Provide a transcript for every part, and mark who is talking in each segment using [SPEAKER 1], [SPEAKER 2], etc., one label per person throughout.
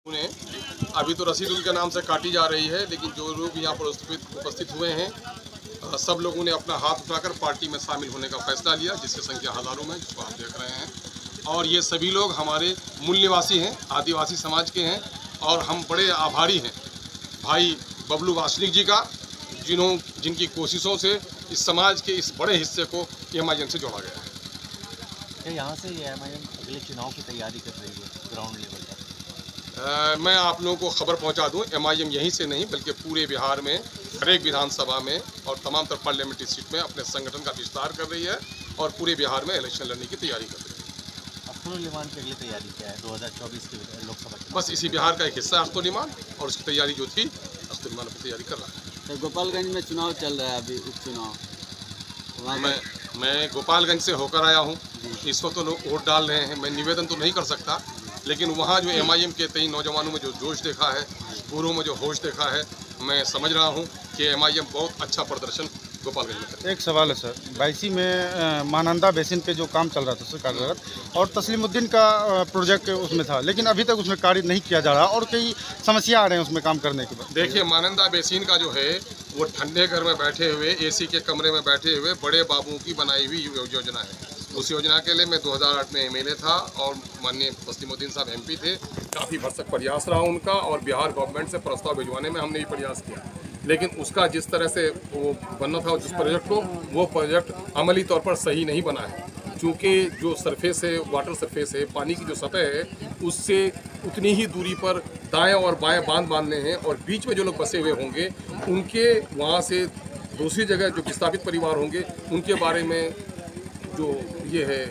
[SPEAKER 1] उन्हें अभी तो रसीद उनके नाम से काटी जा रही है, लेकिन जो लोग यहाँ पर उपस्थित हुए हैं सब लोगों ने अपना हाथ उठाकर पार्टी में शामिल होने का फैसला लिया, जिसकी संख्या हज़ारों में, जिसको आप देख रहे हैं। और ये सभी लोग हमारे मूल निवासी हैं, आदिवासी समाज के हैं, और हम बड़े आभारी हैं भाई बबलू वासनिक जी का, जिनकी कोशिशों से इस समाज के इस बड़े हिस्से को एमआईएम से जोड़ा गया है।
[SPEAKER 2] यहाँ से ये एमआईएम अगले चुनाव की तैयारी कर रही है ग्राउंड लेवल पर।
[SPEAKER 1] मैं आप लोगों को खबर पहुंचा दूं, एमआईएम यहीं से नहीं बल्कि पूरे बिहार में हर एक विधानसभा में और तमाम तरह पार्लियामेंट्री सीट में अपने संगठन का विस्तार कर रही है और पूरे बिहार में इलेक्शन लड़ने की तैयारी कर रही है।
[SPEAKER 2] अख्तरुल-इमान के लिए तैयारी क्या है 2024 के लोकसभा चुनाव?
[SPEAKER 1] बस इसी बिहार का एक हिस्सा है अख्तरुल-इमान, और उसकी तैयारी जो थी अख्तरुल-इमान की तैयारी कर रहा है।
[SPEAKER 3] तो गोपालगंज में चुनाव चल रहा है अभी, उपचुनाव।
[SPEAKER 1] मैं गोपालगंज से होकर आया हूँ। इस वक्त तो लोग वोट डाल रहे हैं। मैं निवेदन तो नहीं कर सकता, लेकिन वहाँ जो एमआईएम के 23 नौजवानों में जो जोश देखा है, पूर्व में जो होश देखा है, मैं समझ रहा हूँ कि एमआईएम बहुत अच्छा प्रदर्शन गोपालगंज में करेगा।
[SPEAKER 4] एक सवाल है सर, 22 में महानंदा बेसिन पे जो काम चल रहा था सर कार्यरत, और तस्लीमुद्दीन का प्रोजेक्ट उसमें था, लेकिन अभी तक उसमें कार्य नहीं किया जा रहा और कई समस्या आ रहे हैं उसमें काम करने के बाद।
[SPEAKER 1] देखिए, महानंदा बेसिन का जो है वो ठंडे घर में बैठे हुए, एसी के कमरे में बैठे हुए बड़े बाबुओं की बनाई हुई योजना है। उस योजना के लिए मैं 2008 में एमएलए था और माननीय तस्लीमुद्दीन साहब एमपी थे। काफ़ी भरसक प्रयास रहा उनका, और बिहार गवर्नमेंट से प्रस्ताव भिजवाने में हमने भी प्रयास किया, लेकिन उसका जिस तरह से वो बनना था जिस प्रोजेक्ट को, वो प्रोजेक्ट अमली तौर पर सही नहीं बना है। चूँकि जो सरफेस है, वाटर सरफेस है, पानी की जो सतह है, उससे उतनी ही दूरी पर दाएं और बाएं बांध बांधने हैं, और बीच में जो लोग बसे हुए होंगे उनके वहाँ से दूसरी जगह जो विस्थापित परिवार होंगे उनके बारे में जो ये है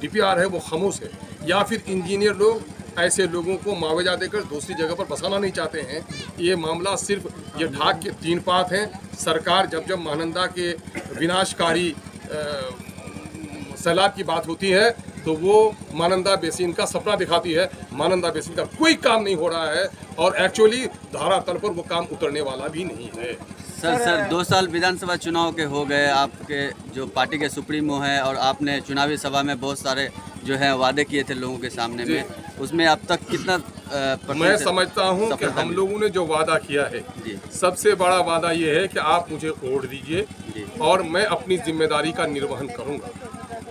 [SPEAKER 1] डीपीआर है वो खामोश है, या फिर इंजीनियर लोग ऐसे लोगों को मुआवजा देकर दूसरी जगह पर बसाना नहीं चाहते हैं। ये मामला सिर्फ ये ढाक के तीन पात हैं। सरकार जब जब महानंदा के विनाशकारी सैलाब की बात होती है तो वो महानंदा बेसिन का सपना दिखाती है। महानंदा बेसिन का कोई काम नहीं हो रहा है, और एक्चुअली धरातल पर वो काम उतरने वाला भी नहीं है।
[SPEAKER 3] सर 2 साल विधानसभा चुनाव के हो गए, आपके जो पार्टी के सुप्रीमो हैं, और आपने चुनावी सभा में बहुत सारे जो है वादे किए थे लोगों के सामने में, उसमें अब तक कितना
[SPEAKER 1] मैं समझता हूं कि हम लोगों ने जो वादा किया है, सबसे बड़ा वादा ये है कि आप मुझे वोट दीजिए और मैं अपनी जिम्मेदारी का निर्वहन करूंगा।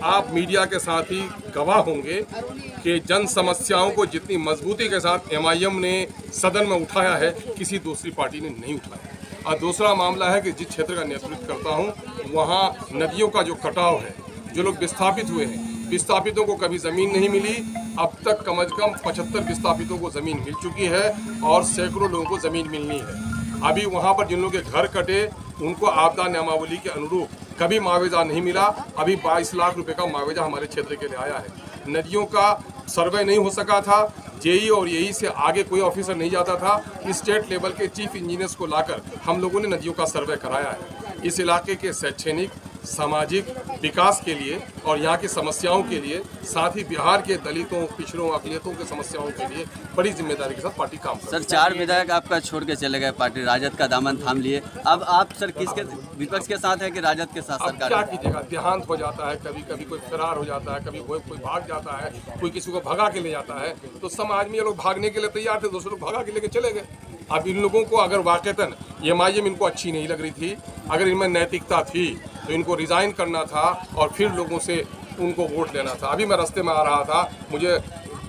[SPEAKER 1] आप मीडिया के साथ ही गवाह होंगे कि जन समस्याओं को जितनी मजबूती के साथ एमआईएम ने सदन में उठाया है, किसी दूसरी पार्टी ने नहीं उठाया। और दूसरा मामला है कि जिस क्षेत्र का नेतृत्व करता हूं, वहां नदियों का जो कटाव है, जो लोग विस्थापित हुए हैं, विस्थापितों को कभी ज़मीन नहीं मिली। अब तक कम से कम 75 विस्थापितों को ज़मीन मिल चुकी है, और सैकड़ों लोगों को ज़मीन मिलनी है। अभी वहाँ पर जिन लोगों के घर कटे उनको आपदा नियमावली के अनुरूप कभी मुआवजा नहीं मिला। अभी 22 लाख रुपए का मुआवजा हमारे क्षेत्र के लिए आया है। नदियों का सर्वे नहीं हो सका था, जेई और यही से आगे कोई ऑफिसर नहीं जाता था। स्टेट लेवल के चीफ इंजीनियर्स को लाकर हम लोगों ने नदियों का सर्वे कराया है। इस इलाके के शैक्षणिक, सामाजिक विकास के लिए और यहाँ की समस्याओं के लिए, साथ ही बिहार के दलितों, पिछड़ों, अकलियतों के समस्याओं के लिए बड़ी जिम्मेदारी के साथ पार्टी काम कर रही है।
[SPEAKER 3] सर 4 विधायक आपका छोड़ के चले गए, पार्टी राजद का दामन थाम लिए। अब आप सर किसके विपक्ष के साथ है कि राजद के साथ?
[SPEAKER 1] अब क्या कीजिएगा, देहांत हो जाता है, कभी कभी कोई फरार हो जाता है, कभी कोई भाग जाता है, कोई किसी को भगा के ले जाता है। तो समाज में ये लोग भागने के लिए तैयार थे, दूसरे लोग भगा के लेके चले गए। अब इन लोगों को अगर वाकईतन एमआईएम इनको अच्छी नहीं लग रही थी, अगर इनमें नैतिकता थी, तो इनको रिज़ाइन करना था और फिर लोगों से उनको वोट लेना था। अभी मैं रास्ते में आ रहा था, मुझे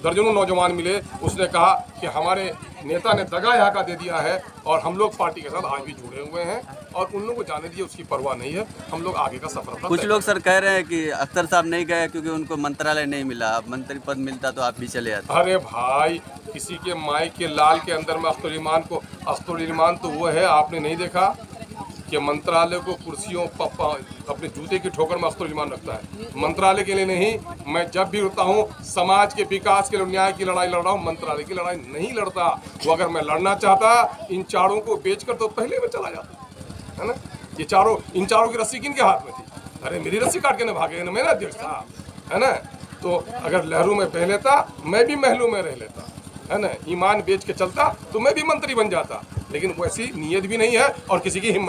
[SPEAKER 1] दर्जनों नौजवान मिले। उसने कहा कि हमारे नेता ने दगा यहाँ का दे दिया है, और हम लोग पार्टी के साथ आज भी जुड़े हुए हैं, और उन लोगों को जाने दिए, उसकी परवाह नहीं है। हम लोग आगे का सफर।
[SPEAKER 3] कुछ लोग सर कह रहे हैं कि अख्तर साहब नहीं गए क्योंकि उनको मंत्रालय नहीं मिला, अब मंत्री पद मिलता तो आप भी चले आते।
[SPEAKER 1] अरे भाई, किसी के माई के लाल के अंदर में अख्तरुल-इमान तो वो है, आपने नहीं देखा कि मंत्रालय को कुर्सियों अपने जूते की ठोकर में अख्तरुल-इमान रखता है। मंत्रालय के लिए नहीं, मैं जब भी उठता हूँ समाज के विकास के लिए, न्याय की लड़ाई लड़ रहा हूँ, मंत्रालय की लड़ाई नहीं लड़ता। वो अगर मैं लड़ना चाहता, इन चारों को बेचकर तो पहले मैं चला जाता, है ना। ये इन चारों की रस्सी किनके हाथ में थी? अरे मेरी रस्सी काट के न भागे ना, मेरा अध्यक्ष था, है ना। तो अगर लहरूं में बह लेता, मैं भी महलों में रह लेता, है ना। ईमान बेच के चलता तो मैं भी मंत्री बन जाता, लेकिन वैसी नीयत भी नहीं है और किसी की हिम्मत